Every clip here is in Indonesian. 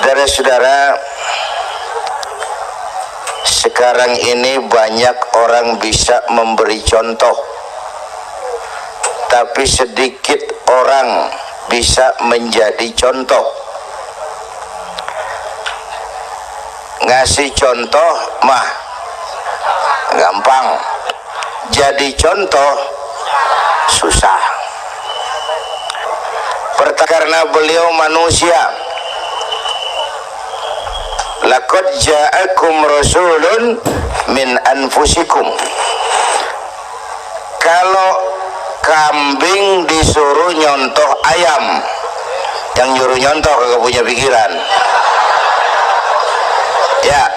Saudara-saudara, sekarang ini banyak orang bisa memberi contoh, tapi sedikit orang bisa menjadi contoh. Ngasih contoh mah gampang, jadi contoh susah. Karena beliau manusia. Laqad ja'akum rasulun min anfusikum. Kalau kambing disuruh nyontoh ayam, yang nyuruh nyontoh kagak punya pikiran. Ya,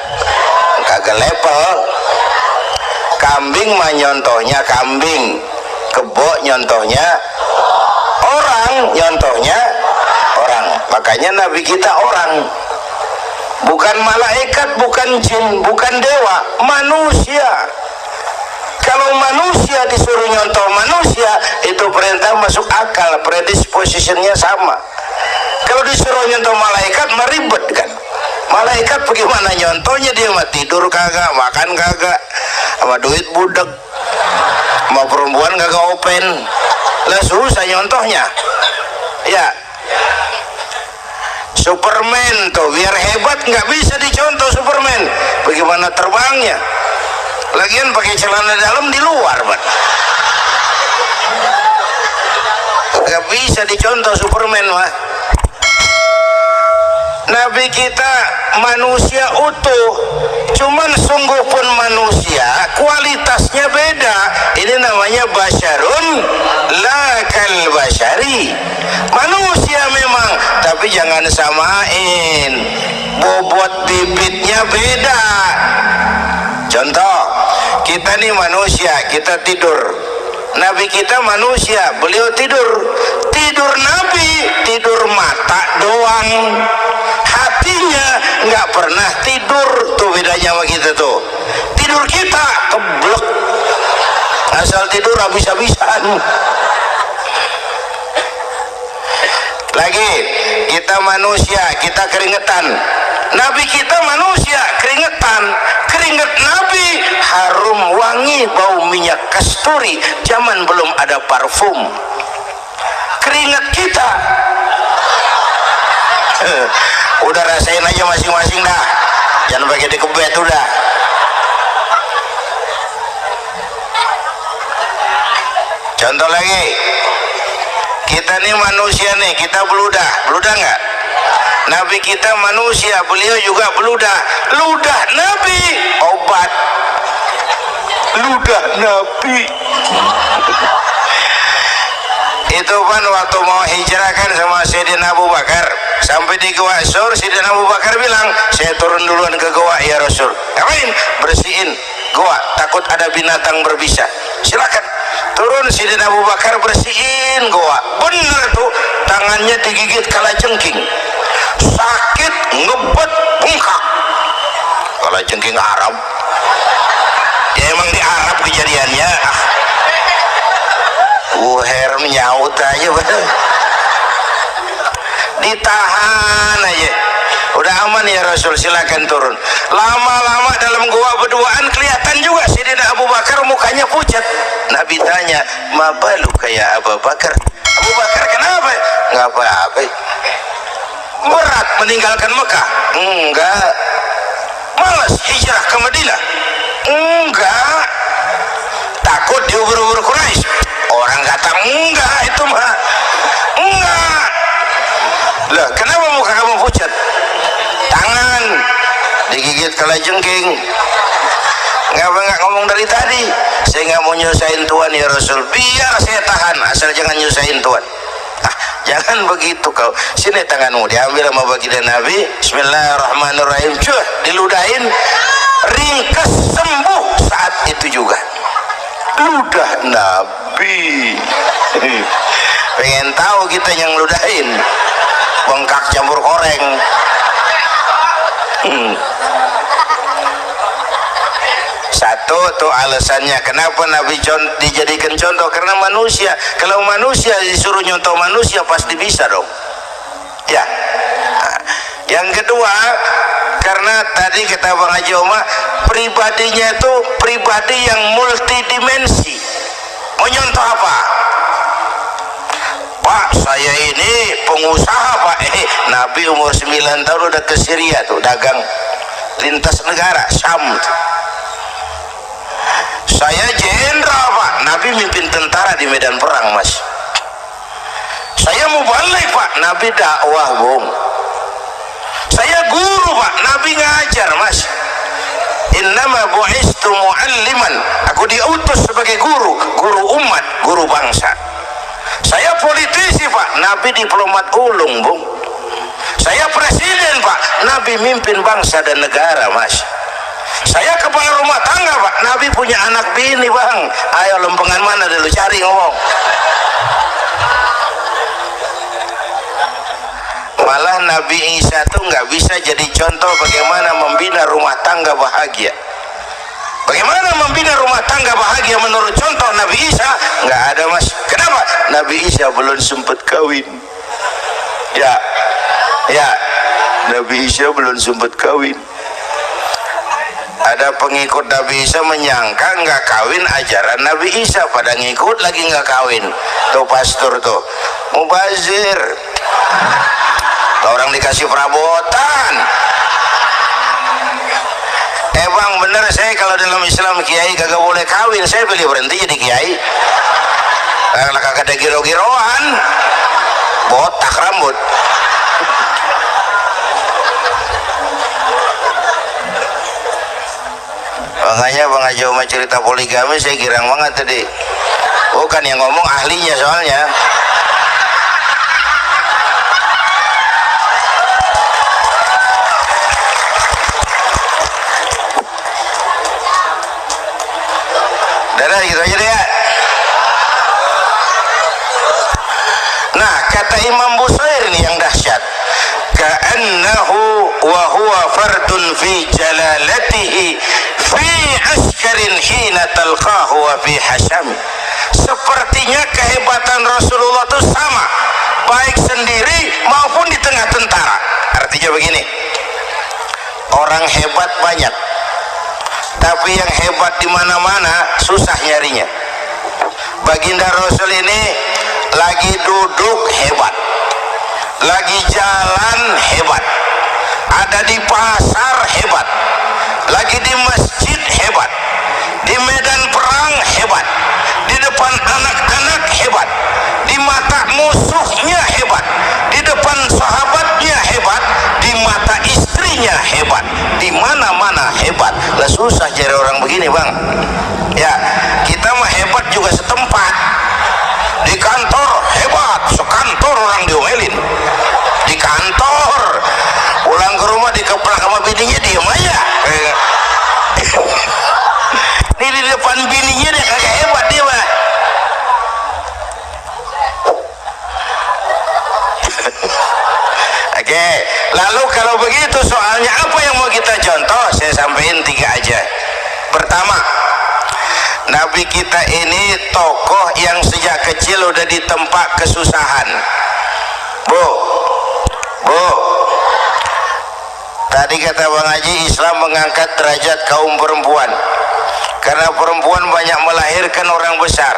kagak level. Kambing mah nyontohnya kambing, kebo nyontohnya orang, nyontohnya orang. Makanya Nabi kita orang, bukan malaikat, bukan jin, bukan dewa, manusia. Kalau manusia disuruh nyontoh manusia, itu perintah masuk akal, predispositionnya sama. Kalau disuruh nyontoh malaikat, meribet kan. Malaikat bagaimana nyontohnya, dia mah tidur kagak, makan kagak, sama duit budak, sama perempuan kagak open, lah susah nyontohnya. Ya, Superman tuh biar hebat nggak bisa dicontoh Superman, bagaimana terbangnya, lagian pakai celana dalam di luar, nggak bisa dicontoh Superman mah. Nabi kita manusia utuh, cuman sungguh pun manusia, kualitasnya beda. Ini namanya basyarun la kal basyari, manusia memang, tapi jangan samain, bobot bibitnya beda. Contoh, kita nih manusia, kita tidur. Nabi kita manusia, beliau tidur. Tidur Nabi, tidur mata doang, hatinya nggak pernah tidur. Tuh bedanya sama kita tuh. Tidur kita keblek, asal tidur habis-habisan. Lagi, kita manusia, kita keringetan. Nabi kita manusia, keringetan. Keringet Nabi harum wangi, bau minyak kasturi, zaman belum ada parfum. Keringet kita udah rasain aja masing-masing dah, jangan pakai dikebet udah. Contoh lagi, kita nih manusia nih, kita beludah nggak? Nabi kita manusia, beliau juga beludah. Ludah Nabi obat, ludah Nabi itu kan waktu mau hijrah kan sama Sayyidina Abu Bakar, sampai di Gua Sur, Sayyidina Abu Bakar bilang, saya turun duluan ke gua ya Rasul. Ngapain? Bersihin gua, takut ada binatang berbisa. Silakan turun. Sayyidina Abu Bakar bersihin gua, bener tuh, tangannya digigit kalajengking, sakit, ngebet, bengkak. Kalajengking Arab ya, emang di Arab kejadiannya. Uher menyaut aja, ditahan aja, udah aman ya Rasul, silakan turun. Lama-lama dalam gua berduaan kelihatan juga Sayyidina Abu Bakar mukanya pucat. Nabi tanya, mabalu kayak Abu Bakar? Abu Bakar kenapa? Nggak apa-apa. Berat meninggalkan Mekah? Enggak. Malas hijrah ke Madinah? Enggak. Takut diubur-ubur Quraisy? Orang kata enggak, itu mah enggak. Lah kenapa muka kamu pucat? Tangan digigit kalajengking. Ngapa nggak ngomong dari tadi? Saya nggak mau nyusahin Tuhan ya Rasul, biar saya tahan, asal jangan nyusahin Tuhan. Jangan begitu kau. Sini tanganmu, diambil sama baginda Nabi. Bismillahirrahmanirrahim. Cuh, diludahin, ringkas, sembuh saat itu juga. Ludah Nabi. Pengen tahu kita yang ludahin, bengkak campur koreng. Satu tuh alasannya kenapa Nabi dijadikan contoh, karena manusia. Kalau manusia disuruh nyontoh manusia pasti bisa dong. Ya, Yang kedua, karena tadi kata Bang Haji Oma, pribadinya itu pribadi yang multidimensi. Mau nyontoh apa? Pak, saya ini pengusaha Pak. Nabi umur 9 tahun udah ke Syria tuh, dagang lintas negara, Syam. Saya jenderal Pak, Nabi mimpin tentara di medan perang Mas. Saya mubalik Pak, Nabi dakwah Bung. Saya guru Pak, Nabi ngajar Mas. Innama bu'istu mu'alliman, aku diutus sebagai guru, guru umat, guru bangsa. Saya politisi Pak, Nabi diplomat ulung Bung. Saya presiden Pak, Nabi mimpin bangsa dan negara Mas. Saya kepala rumah tangga Pak, Nabi punya anak bini Bang. Ayo lempengan mana dulu cari ngomong. Malah Nabi Isa tuh nggak bisa jadi contoh bagaimana membina rumah tangga bahagia. Bagaimana membina rumah tangga bahagia menurut contoh Nabi Isa? Nggak ada Mas. Kenapa? Nabi Isa belum sempat kawin. Ya, Nabi Isa belum sempat kawin. Ada pengikut Nabi Isa menyangka nggak kawin ajaran Nabi Isa, pada ngikut lagi nggak kawin. Tuh pastor tuh mubazir. Orang dikasih perabotan. Bang bener, saya kalau dalam Islam kiai kagak boleh kawin, saya pilih berhenti jadi kiai. Karena kagak ada giro-giroan, botak rambut. Makanya Bang Haji Oma cerita poligami saya girang banget tadi. Bukan yang ngomong ahlinya soalnya. Dadah gitu aja deh ya. Nah kata Imam Busayr ini yang dahsyat, ka'annahu wa huwa fardun fi jalalatihi fi askarin hina talqahu wa fi hasham. Sepertinya kehebatan Rasulullah itu sama, baik sendiri maupun di tengah tentara. Artinya begini, orang hebat banyak, tapi yang hebat di mana-mana susah nyarinya. Baginda Rasul ini lagi duduk hebat, lagi jalan hebat, ada di pasar hebat, lagi di masjid hebat, di medan perang hebat, di depan anak-anak hebat, di mata musuhnya hebat, di depan sahabatnya hebat, di mata istrinya hebat, di mana-mana hebat. Lah susah cari orang begini Bang. Ya, kita mah hebat juga setempat. Di kantor hebat, sekantor orang diomelin. Di kantor, pulang ke rumah dikeplak sama bininya diem aja. Ini di depan bininya dia kagak hebat dia mah. Oke, lalu kalau begitu soalnya apa yang mau kita contoh? Saya sampaikan 3 aja. Pertama, Nabi kita ini tokoh yang sejak kecil udah ditempa kesusahan. Bu, tadi kata Bang Haji, Islam mengangkat derajat kaum perempuan karena perempuan banyak melahirkan orang besar.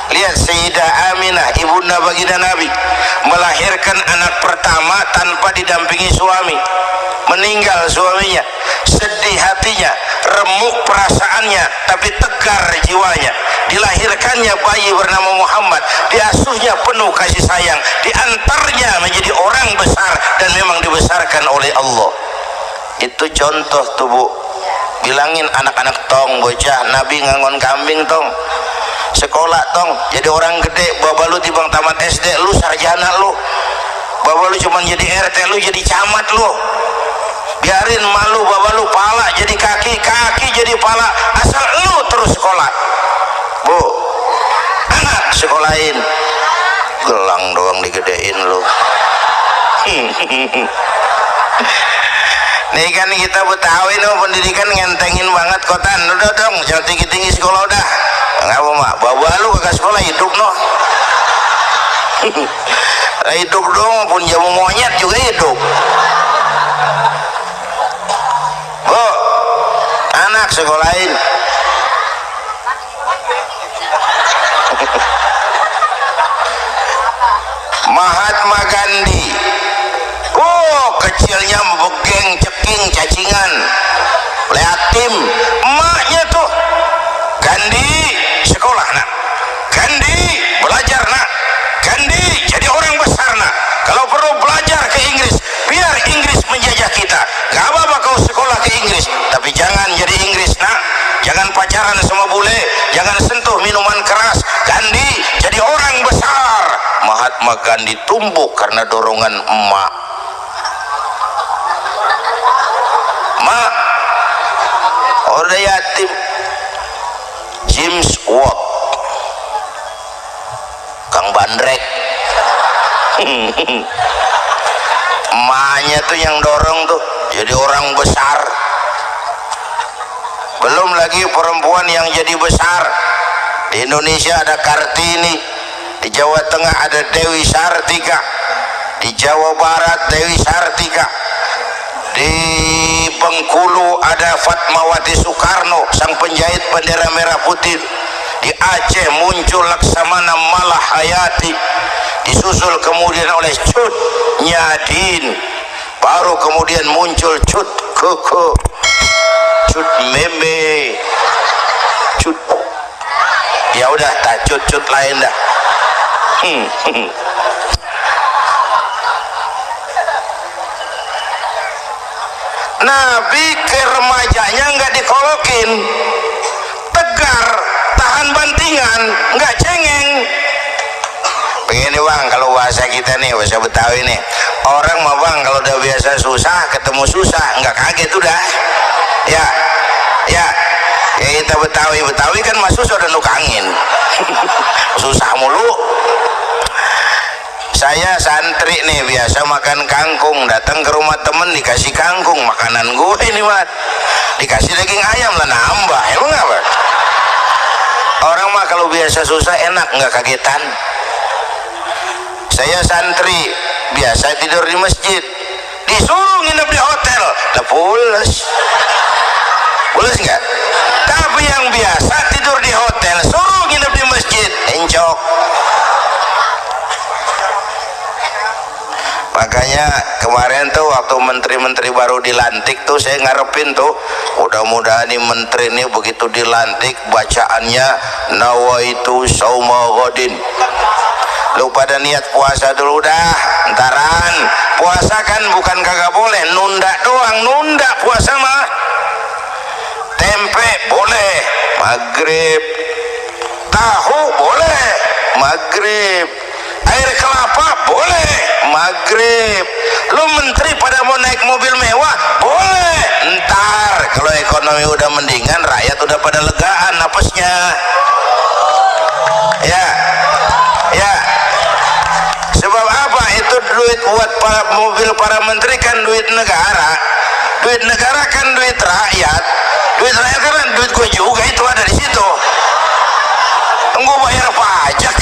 Lihat Sayyidah Aminah, ibunda baginda Nabi, melahirkan anak pertama tanpa didampingi suami. Meninggal suaminya, sedih hatinya, remuk perasaannya, tapi tegar jiwanya. Dilahirkannya bayi bernama Muhammad, diasuhnya penuh kasih sayang, diantarnya menjadi orang besar dan memang dibesarkan oleh Allah. Itu contoh tuh Bu. Bilangin anak-anak tong, bocah Nabi ngangon kambing tong, sekolah tong, jadi orang gede. Baba lu tibang tamat SD, lu sarjana lu. Baba lu cuman jadi RT, lu jadi camat lu. Biarin malu, baba lu pala jadi kaki, kaki jadi pala, asal lu terus sekolah. Bu, anak sekolahin, gelang doang digedein lu. Nih kan kita Betawi no, pendidikan ngentengin banget kotan. Udah dong, jangan tinggi-tinggi sekolah udah. Enggak apa mak, bawa lu ke sekolah hidup no. Hidup dong, pun jamu monyet juga hidup. sekolahin. Mahatma Gandhi, kecilnya begeng ceking cacingan leatim, emaknya tuh Gandhi sekolah nak, Gandhi belajar nak, Gandhi jadi orang besar nak, kalau perlu belajar ke Inggris biar Inggris menjajah kita, gak apa-apa kau sekolah ke Inggris tapi jangan jadi Inggris nak, jangan pacaran sama bule, jangan sentuh minuman keras. Gandhi jadi orang besar. Mahatma Gandhi tumbuh karena dorongan emak. Mak udah yatim. James Watt, Kang Bandrek. Emaknya tuh yang dorong tuh jadi orang besar. Belum lagi perempuan yang jadi besar. Di Indonesia ada Kartini, di Jawa Tengah ada Dewi Sartika, di Jawa Barat Dewi Sartika, di Bengkulu ada Fatmawati Soekarno sang penjahit bendera merah putih, di Aceh muncul Laksamana Malahayati, disusul kemudian oleh Cut Nyadin, baru kemudian muncul Cut Koko, Cut Meme, Cut, ya udah tak cut lain dah. Nabi ke remajanya nggak dikolokin, tegar, tahan bantingan, nggak cengeng. Begini bang, kalau bahasa kita nih, bahasa Betawi nih, orang mah bang kalau udah biasa susah ketemu susah nggak kaget udah. Ya kita Betawi kan mah susah udah nukangin. Susah mulu. Saya santri nih biasa makan kangkung, datang ke rumah temen dikasih kangkung, makanan gue ini mah dikasih daging ayam lah nambah, emang apa? Orang mah kalau biasa susah enak nggak kagetan. Saya santri biasa tidur di masjid, disuruh nginep di hotel, lah pules nggak? Tapi yang biasa tidur di hotel suruh nginep di masjid, encok. Makanya kemarin tuh waktu menteri-menteri baru dilantik tuh saya ngarepin tuh mudah-mudahan nih menteri ini begitu dilantik bacaannya nawaitu sauma ghadin. Lu pada niat puasa dulu dah, entaran. Puasa kan bukan kagak boleh, nunda doang, nunda puasa mah. Tempe boleh, maghrib. Tahu boleh, maghrib. Air kelapa boleh, maghrib. Lu menteri pada mau naik mobil mewah boleh, ntar kalau ekonomi udah mendingan rakyat udah pada legaan napasnya. Ya sebab apa? Itu duit buat para mobil para menteri kan duit negara kan duit rakyat kan duit gue juga, itu ada di situ, gue bayar pajak.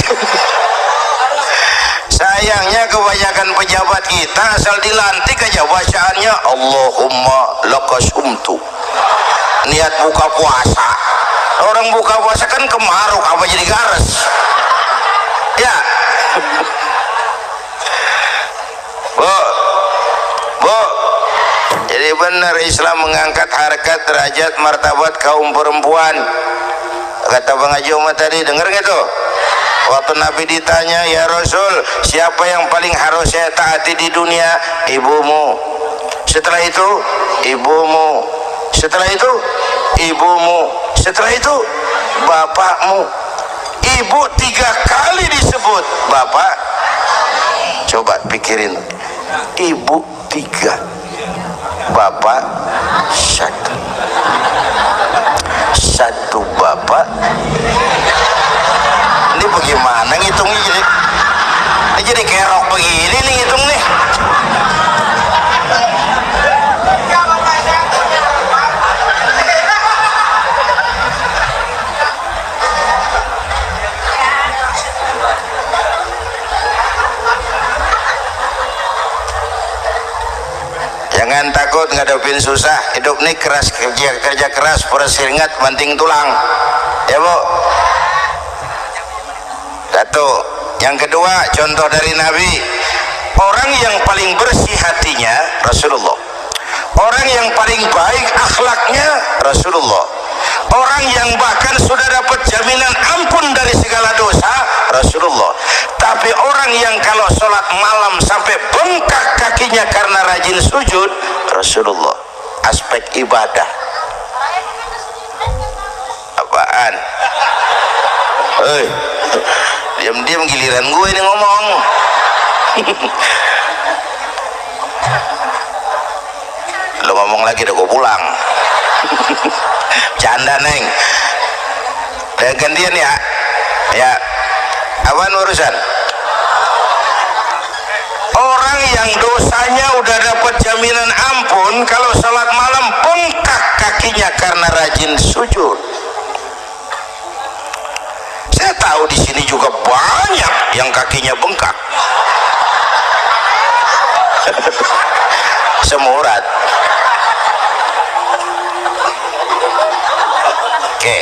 Sayangnya kebanyakan pejabat kita asal dilantik aja bacaannya Allahumma lakasumtu, niat buka puasa. Orang buka puasa kan kemaruk apa jadi gares ya. Bu, jadi benar Islam mengangkat harkat, derajat, martabat kaum perempuan. Kata Bang Haji Umar tadi, denger gak tuh? Waktu Nabi ditanya, ya Rasul, siapa yang paling harus saya taati di dunia? Ibumu. Setelah itu, ibumu. Setelah itu, ibumu. Setelah itu, bapakmu. Ibu 3 kali disebut, bapak. Coba pikirin, ibu 3, bapak 1 bapak. Ini bagaimana ngitungnya, jadi kerok begini nih ngitung nih. Yang Jangan takut ngadepin susah. Hidup nih keras, kerja keras, perseringat banting tulang. Ya Bu. Satu. Yang kedua, contoh dari Nabi, orang yang paling bersih hatinya Rasulullah, orang yang paling baik akhlaknya Rasulullah, orang yang bahkan sudah dapat jaminan ampun dari segala dosa Rasulullah. Tapi orang yang kalau sholat malam sampai bengkak kakinya karena rajin sujud Rasulullah. Aspek ibadah. Apaan? Hei, diam-diam giliran gue ini ngomong. Lo ngomong lagi udah gue pulang. Canda neng. Udah gantian ya. Ya. Apaan urusan? Orang yang dosanya udah dapat jaminan ampun kalau salat malam bengkak kakinya karena rajin sujud. Saya tahu di sini juga banyak yang kakinya bengkak. Semurat. Oke.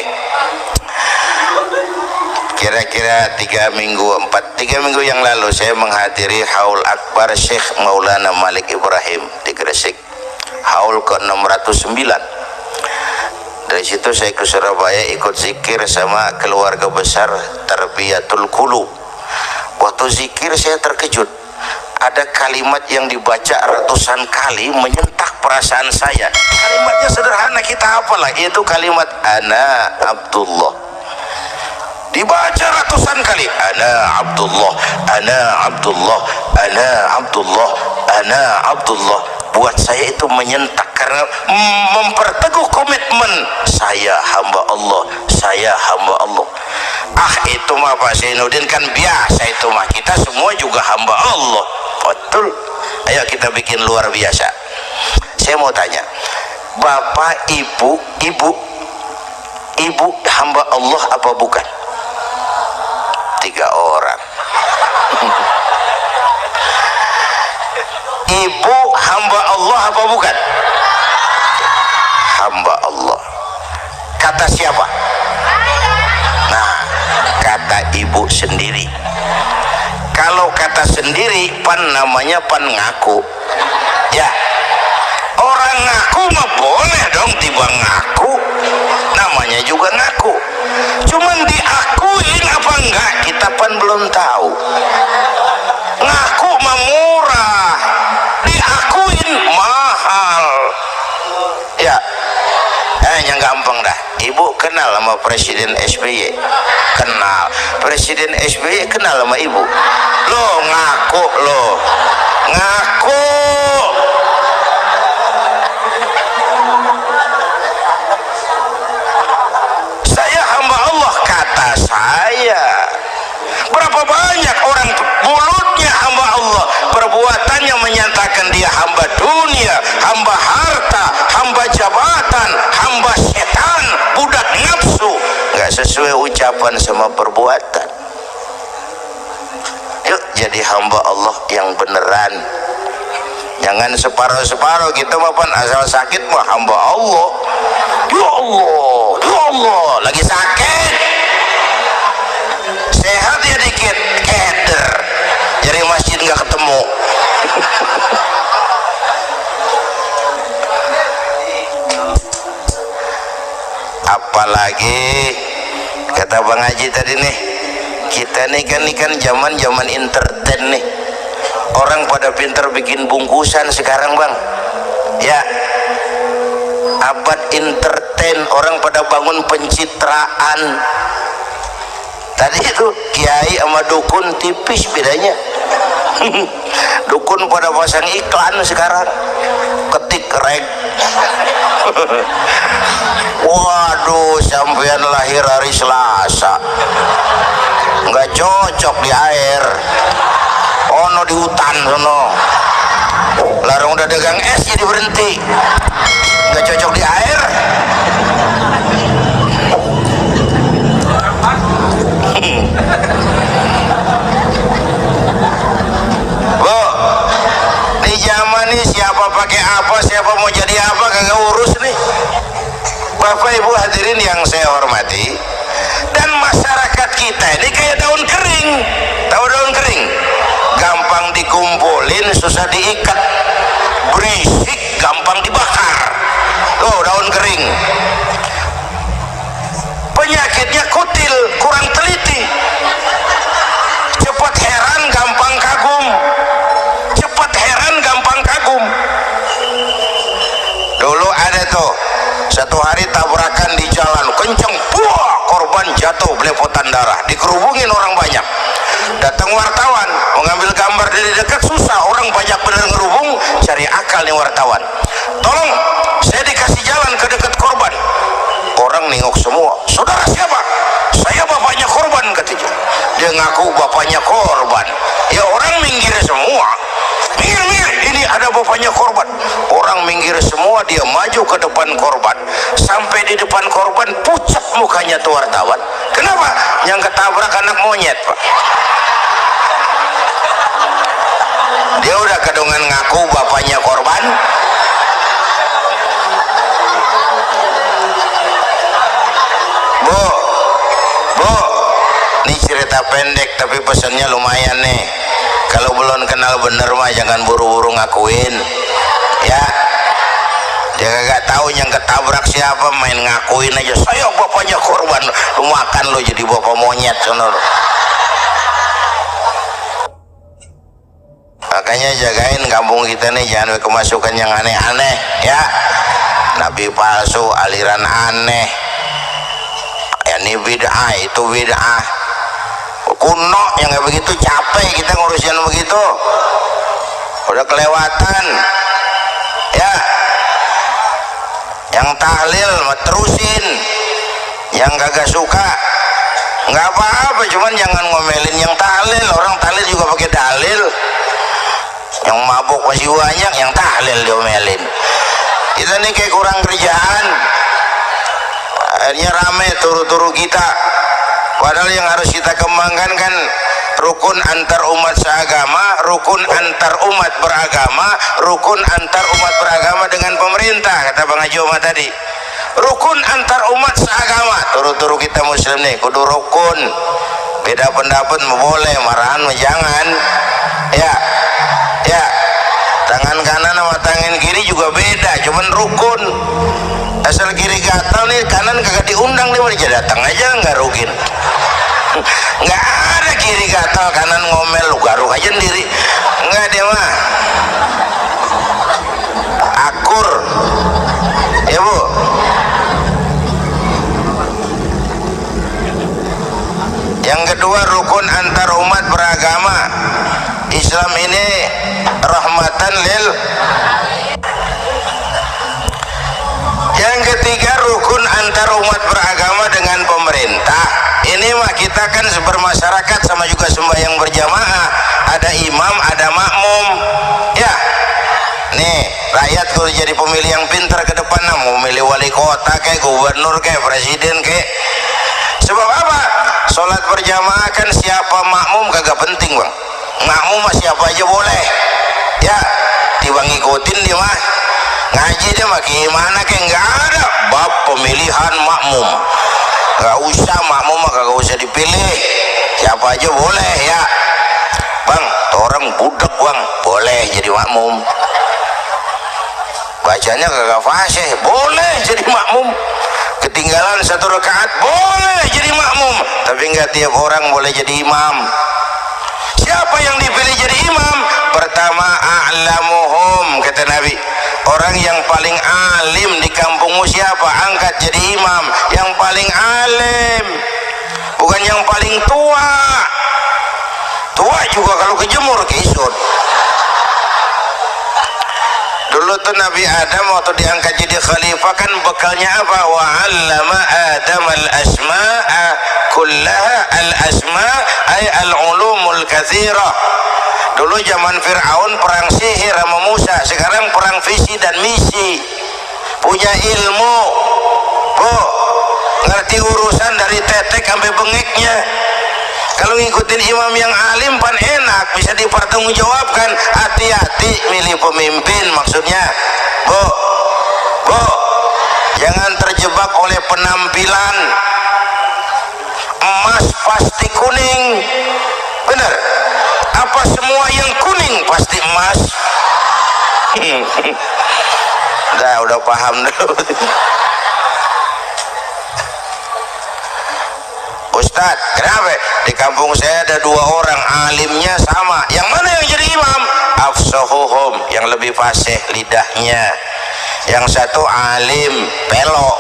Kira-kira 3 minggu yang lalu saya menghadiri haul akbar Syekh Maulana Malik Ibrahim di Gresik, haul ke-609. Dari situ saya ke Surabaya ikut zikir sama keluarga besar Tarbiyatul Qulub. Waktu zikir saya terkejut, ada kalimat yang dibaca ratusan kali menyentak perasaan saya. Kalimatnya sederhana, kita hafalah, yaitu kalimat ana Abdullah. Dibaca ratusan kali, ana Abdullah, ana Abdullah, ana Abdullah, ana Abdullah. Buat saya itu menyentak karena memperteguh komitmen saya hamba Allah, saya hamba Allah. Itu mah Pak Zainuddin kan biasa, itu mah kita semua juga hamba Allah. Betul. Ayo kita bikin luar biasa. Saya mau tanya, Bapak, Ibu hamba Allah apa bukan? 3 orang. Ibu hamba Allah apa bukan? Hamba Allah. Kata siapa? Nah, kata ibu sendiri. Kalau kata sendiri, pan namanya pan ngaku. Ya, orang ngaku mah boleh dong, tiba ngaku, namanya juga ngaku. Cuman diakuin apa enggak, kita pan belum tahu. Ngaku mah murah, diakuin mahal. Ya, yang gampang dah. Ibu kenal sama Presiden SBY? Kenal. Presiden SBY kenal sama ibu? Lo ngaku, lo ngaku. Saya hamba Allah, kata saya. Berapa banyak orang mulutnya hamba Allah, perbuatannya menyatakan dia hamba dunia, hamba harta, hamba jabatan, hamba setan, budak nafsu. Nggak sesuai ucapan sama perbuatan. Yuk jadi hamba Allah yang beneran. Jangan separuh-separuh gitu mah, asal sakit mah hamba Allah. Ya Allah, ya Allah, lagi sakit. Sehat ya dikit, keder. Jadi masjid nggak ketemu. Apalagi kata Bang Haji tadi nih, kita nih kan zaman entertain nih. Orang pada pinter bikin bungkusan sekarang Bang. Ya, abad entertain, orang pada bangun pencitraan. Tadi itu kiai sama dukun tipis bedanya. Dukun pada pasang iklan sekarang, ketik reg. Waduh, sampean lahir hari Selasa, nggak cocok di air. Ono di hutan sono, larang udah dagang es jadi berhenti, nggak cocok di air. Bu, di zaman nih, siapa pakai apa, siapa mau jadi apa, kagak urus nih. Bapak Ibu hadirin yang saya hormati, dan masyarakat kita ini kayak daun kering. Tahu daun kering? Gampang dikumpulin, susah diikat, berisik, gampang dibakar. Tuh daun kering. Penyakitnya kutil, kurang teliti, cepat heran, gampang kagum, cepat heran, gampang kagum. Dulu ada tuh satu hari tabrakan di jalan kenceng, wah, korban jatuh belepotan darah, dikerubungin orang banyak. Datang wartawan mengambil gambar dari dekat, susah, orang banyak benar ngerubung, cari akal nih wartawan. Tolong saya dikasih jalan ke dekat korban. Orang nengok semua, saudara siapa? Saya bapaknya korban, katanya. Dia ngaku bapaknya korban. Ya orang minggir semua, minggir, ini ada bapaknya korban. Orang minggir semua, dia maju ke depan korban. Sampai di depan korban, pucat mukanya tuh wartawan. Kenapa? Yang ketabrak anak monyet, Pak. Dia udah kedongan ngaku bapaknya korban. Bu, ini cerita pendek tapi pesannya lumayan nih. Kalau belum kenal bener mah jangan buru-buru ngakuin, ya. Dia kagak tahu yang ketabrak siapa, main ngakuin aja. Saya bapaknya korban. Lu makan lu jadi bapak monyet, sono. Makanya jagain kampung kita nih, jangan kemasukan yang aneh-aneh, ya. Nabi palsu, aliran aneh. Ini bid'ah, itu bid'ah kuno yang kayak begitu, capek kita ngurusin begitu, udah kelewatan, ya. Yang tahlil terusin, yang kagak suka nggak apa-apa, cuman jangan ngomelin yang tahlil. Orang tahlil juga pakai dalil. Yang mabuk masih banyak, yang tahlil diomelin. Kita nih kayak kurang kerjaan, akhirnya rame turu-turu kita. Padahal yang harus kita kembangkan kan rukun antar umat seagama, rukun antar umat beragama, rukun antar umat beragama dengan pemerintah, kata Bang Haji Omar tadi. Rukun antar umat seagama, turu-turu kita muslim nih kudu rukun. Beda pendapat boleh, marahan jangan, ya, ya. Tangan kanan sama tangan kiri juga beda, cuman rukun. Asal kiri gatal nih, kanan kagak diundang, dia datang aja nggak rugin. Nggak ada kiri gatal kanan ngomel, lu garuk aja sendiri, nggak, dia mah akur, ya Bu. Yang kedua, rukun antar umat beragama. Islam ini rahmatan lil. Yang ketiga, rukun antar umat beragama dengan pemerintah. Ini mah kita kan bermasyarakat sama juga sembahyang berjamaah, ada imam, ada makmum, ya. Nih rakyat kalau jadi pemilih yang pintar ke depan, mau memilih wali kota kayak gubernur kayak presiden kayak. Sebab apa? Sholat berjamaah kan siapa makmum kagak penting, Bang. Makmum mah siapa aja boleh, ya. Tiba ngikutin dia mah. Ngaji dia mah gimana kayak nggak ada bab pemilihan makmum, nggak usah, makmum mah kagak usah dipilih, siapa aja boleh, ya. Bang, orang budak Bang, boleh jadi makmum, bacanya kagak fasih, boleh jadi makmum, ketinggalan satu rakaat boleh jadi makmum, tapi nggak tiap orang boleh jadi imam. Siapa yang dipilih jadi imam? Pertama, a'lamuhum, kata Nabi. Orang yang paling alim di kampungmu siapa? Angkat jadi imam. Yang paling alim, bukan yang paling tua. Tua juga kalau kejemur kisut. Dulu tuh Nabi Adam waktu diangkat jadi khalifah kan bekalnya apa? Wa 'allama Adam al-asma'a kullaha. Al-asma' ay al-ulumul katsira. Dulu zaman Fir'aun perang sihir sama Musa, sekarang perang visi dan misi. Punya ilmu, Bu, ngerti urusan dari tetek sampai bengeknya. Kalau ngikutin imam yang alim pan enak, bisa dipertanggungjawabkan. Hati-hati milih pemimpin, maksudnya bu, jangan terjebak oleh penampilan. Emas pasti kuning, benar? Apa semua yang kuning pasti emas? Udah paham dulu. Ustadz, kenapa? Di kampung saya ada 2 orang alimnya sama. Yang mana yang jadi imam? Afsahuhum, yang lebih fasih lidahnya. Yang satu alim pelok,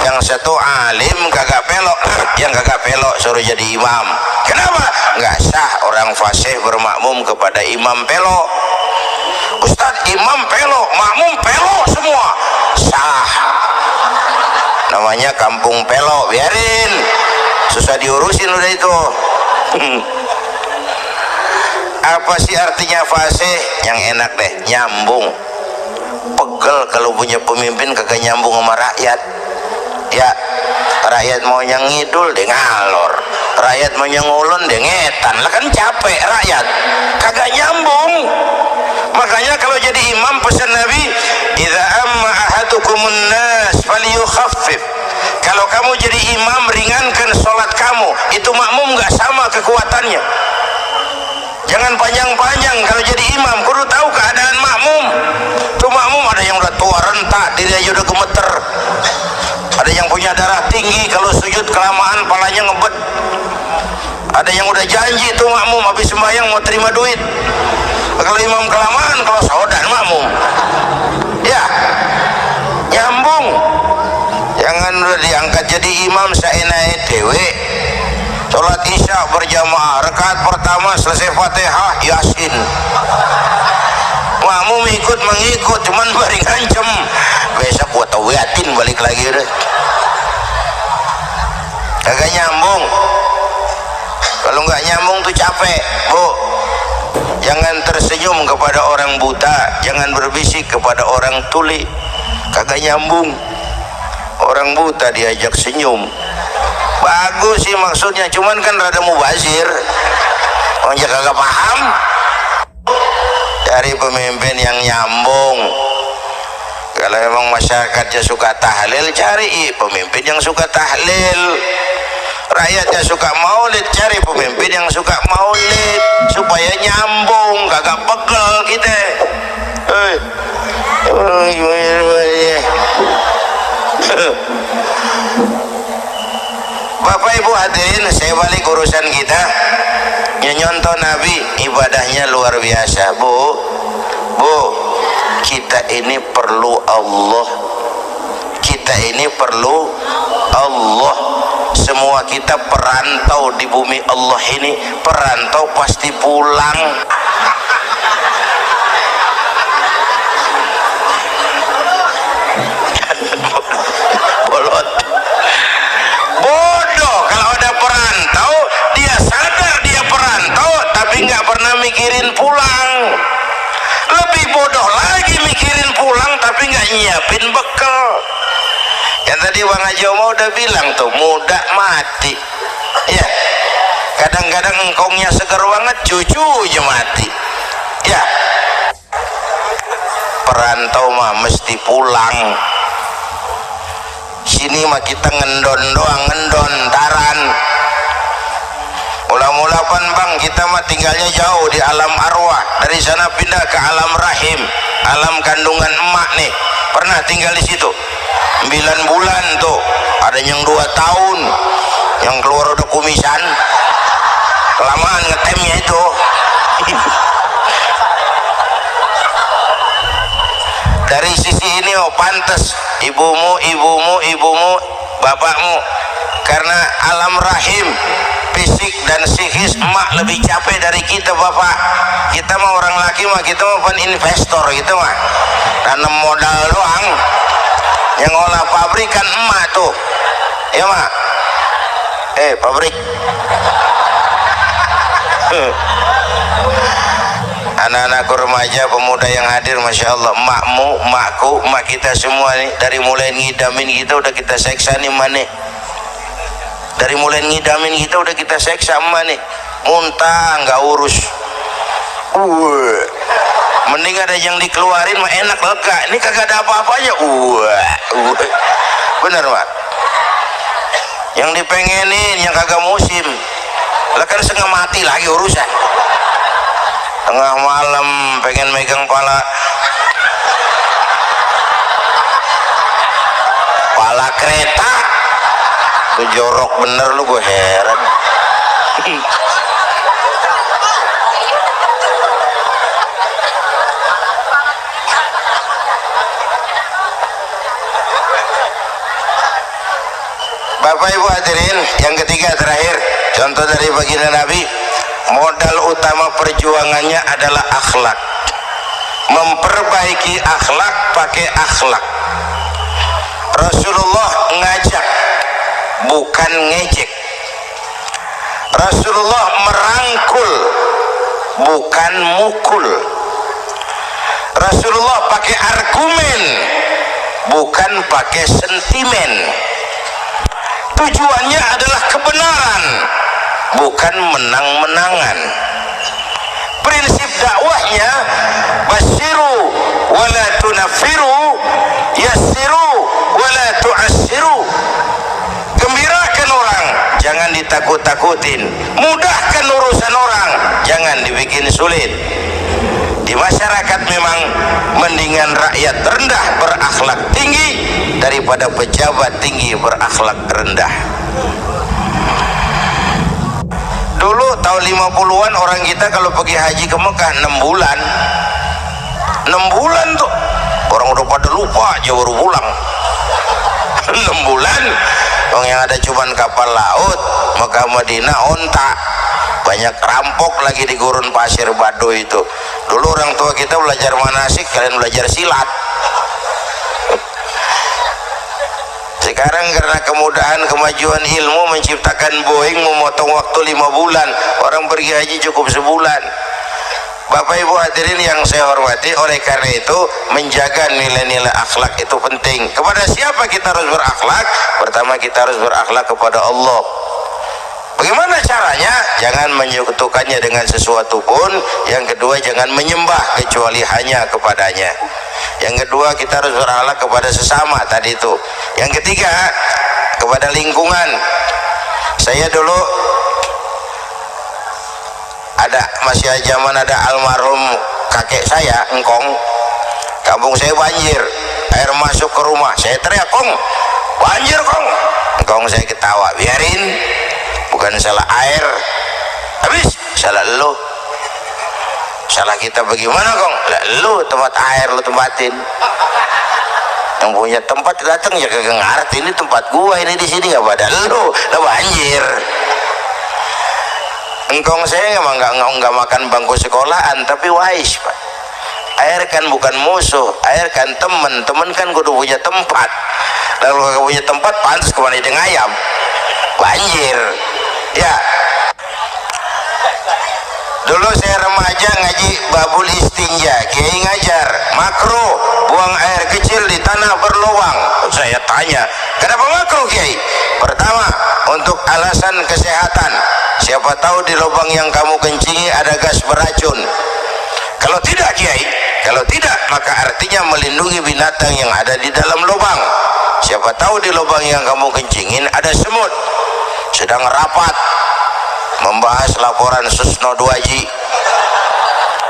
yang satu alim kagak pelok. Yang kagak pelok suruh jadi imam. Kenapa? Nggak sah orang fasih bermakmum kepada imam pelok. Ustadz, imam pelok, makmum pelok semua. Sah. Namanya kampung pelok, biarin. Susah diurusin udah itu. Apa sih artinya fasih? Yang enak deh, nyambung. Pegel kalau punya pemimpin kagak nyambung sama rakyat. Ya, rakyat mau yang ngidul dia ngalor, rakyat mau yang ngulon dia ngetan. Lah kan capek rakyat, kagak nyambung. Makanya kalau jadi imam pesan Nabi, idza amma ahadukumun nas falyukhaffif. Kalau kamu jadi imam, ringankan sholat kamu. Itu makmum nggak sama kekuatannya. Jangan panjang-panjang kalau jadi imam. Kudu tahu keadaan makmum. Tuh makmum ada yang udah tua rentak, diri aja udah gemeter. Ada yang punya darah tinggi, kalau sujud kelamaan palanya ngebet. Ada yang udah janji tuh makmum habis sembahyang mau terima duit. Kalau imam kelamaan, kalau saudan makmum. Ya, nyambung. Jangan udah diangkat jadi imam saenake dewe. Sholat isya berjamaah, rakaat pertama selesai Fatihah Yasin. Makmum ikut mengikut, cuman bari ngancem. Besok gua tawiatin balik lagi deh. Kagak nyambung. Kalau nggak nyambung tuh capek, bu. Jangan tersenyum kepada orang buta, jangan berbisik kepada orang tuli. Kagak nyambung. Orang buta diajak senyum, bagus sih maksudnya, cuman kan rada mubazir. Orang kagak paham. Cari pemimpin yang nyambung. Kalau memang masyarakatnya suka tahlil, cari pemimpin yang suka tahlil. Rakyatnya suka maulid, cari pemimpin yang suka maulid, supaya nyambung, kagak pegel kita. Bapak Ibu hadirin, saya balik urusan kita. Nyontoh Nabi ibadahnya luar biasa, bu. Kita ini perlu Allah. Kita ini perlu Allah. Semua kita perantau di bumi Allah ini. Perantau pasti pulang. Bolot. Bodoh kalau ada perantau, dia sadar dia perantau tapi nggak pernah mikirin pulang. Lebih bodoh lagi mikirin pulang tapi nggak nyiapin bekal. Yang tadi Bang Haji Omar udah bilang tuh, muda mati. Ya, kadang-kadang engkongnya seger banget, cucunya mati. Ya, perantau mah mesti pulang. Sini mah kita ngendon doang, ngendon taran. Mula-mula pan bang, kita mah tinggalnya jauh di alam arwah. Dari sana pindah ke alam rahim, alam kandungan emak nih. Pernah tinggal di situ 9 bulan tuh. Ada yang 2 tahun, yang keluar udah kumisan. Kelamaan ngetemnya itu. Dari sisi ini oh pantas ibumu, bapakmu, karena alam rahim, fisik dan psikis emak lebih capek dari kita bapak. Kita mah orang laki mah, kita mah investor gitu mah, tanam modal doang. Yang olah pabrik kan emak tuh, ya mak. Pabrik. Anak-anakku remaja, pemuda yang hadir, masya Allah, emakmu, emakku, emak kita semua nih, dari mulai ngidamin kita udah kita seksa nih mana Dari mulai ngidamin kita udah kita seksa emak nih, muntah nggak urus. Mending ada yang dikeluarin mah enak, lega. Ini kagak ada apa-apanya. Bener Pak. Yang dipengenin yang kagak musim, lah kan setengah mati lagi urusan. Tengah malam pengen megang pala kereta, gue jorok bener lu, gue heran. Bapak Ibu hadirin, yang ketiga terakhir, contoh dari baginda Nabi, modal utama perjuangannya adalah akhlak. Memperbaiki akhlak, pakai akhlak. Rasulullah ngajak, bukan ngejek. Rasulullah merangkul, bukan mukul. Rasulullah pakai argumen, bukan pakai sentimen. Tujuannya adalah kebenaran, bukan menang-menangan. Prinsip dakwahnya basyiru wala tunafiru, yassiru wala tu'assiru. Gembirakan orang, jangan ditakut-takutin. Mudahkan urusan orang, jangan dibikin sulit. Di masyarakat memang mendingan rakyat rendah berakhlak tinggi daripada pejabat tinggi berakhlak rendah. Dulu tahun 50-an orang kita kalau pergi haji ke Mekah 6 bulan. 6 bulan tuh orang udah pada lupa aja baru pulang. 6 bulan orang yang ada cuman kapal laut, Mekah Madinah onta, banyak rampok lagi di gurun pasir Baduy itu. Dulu orang tua kita belajar manasik, kalian belajar silat. Sekarang karena kemudahan kemajuan ilmu menciptakan Boeing memotong waktu 5 bulan, orang pergi haji cukup sebulan. Bapak Ibu hadirin yang saya hormati, oleh karena itu menjaga nilai-nilai akhlak itu penting. Kepada siapa kita harus berakhlak? Pertama, kita harus berakhlak kepada Allah. Bagaimana caranya? Jangan menyekutukannya dengan sesuatu pun. Yang kedua, jangan menyembah kecuali hanya kepadanya. Yang kedua, kita harus berakhlak kepada sesama tadi itu. Yang ketiga, kepada lingkungan. Saya dulu masih zaman ada almarhum kakek saya, engkong. Kampung saya banjir, air masuk ke rumah. Saya teriak, "Kong, banjir Kong." Engkong saya ketawa, "Biarin, bukan salah air, habis salah lo." "Salah kita bagaimana Kong?" "Lah lu tempat air lu tempatin, yang punya tempat datang ya kagak ngerti, ini tempat gua, ini di sini nggak pada lu, lah banjir." Engkong saya emang nggak makan bangku sekolahan, tapi wise Pak. Air kan bukan musuh, air kan temen kan kudu punya tempat. Lalu kalau punya tempat, pantas kemana ide ngayam, banjir. Ya, dulu saya remaja ngaji babul istinja, Kiai ngajar makro buang air kecil di tanah berlubang. Saya tanya, kenapa makro Kiai? Pertama, untuk alasan kesehatan, siapa tahu di lubang yang kamu kencingi ada gas beracun. Kalau tidak Kiai, kalau tidak maka artinya melindungi binatang yang ada di dalam lubang. Siapa tahu di lubang yang kamu kencingin ada semut. Sedang rapat membahas laporan Susno 2Ji,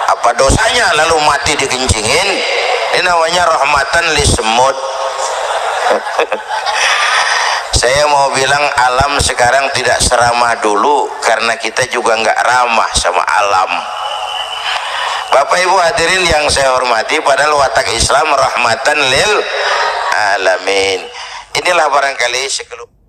apa dosanya lalu mati dikencingin? Ini namanya rahmatan li semut. Saya mau bilang alam sekarang tidak seramah dulu karena kita juga nggak ramah sama alam. Bapak Ibu hadirin yang saya hormati, padahal watak Islam rahmatan lil alamin. Inilah barangkali sekelumit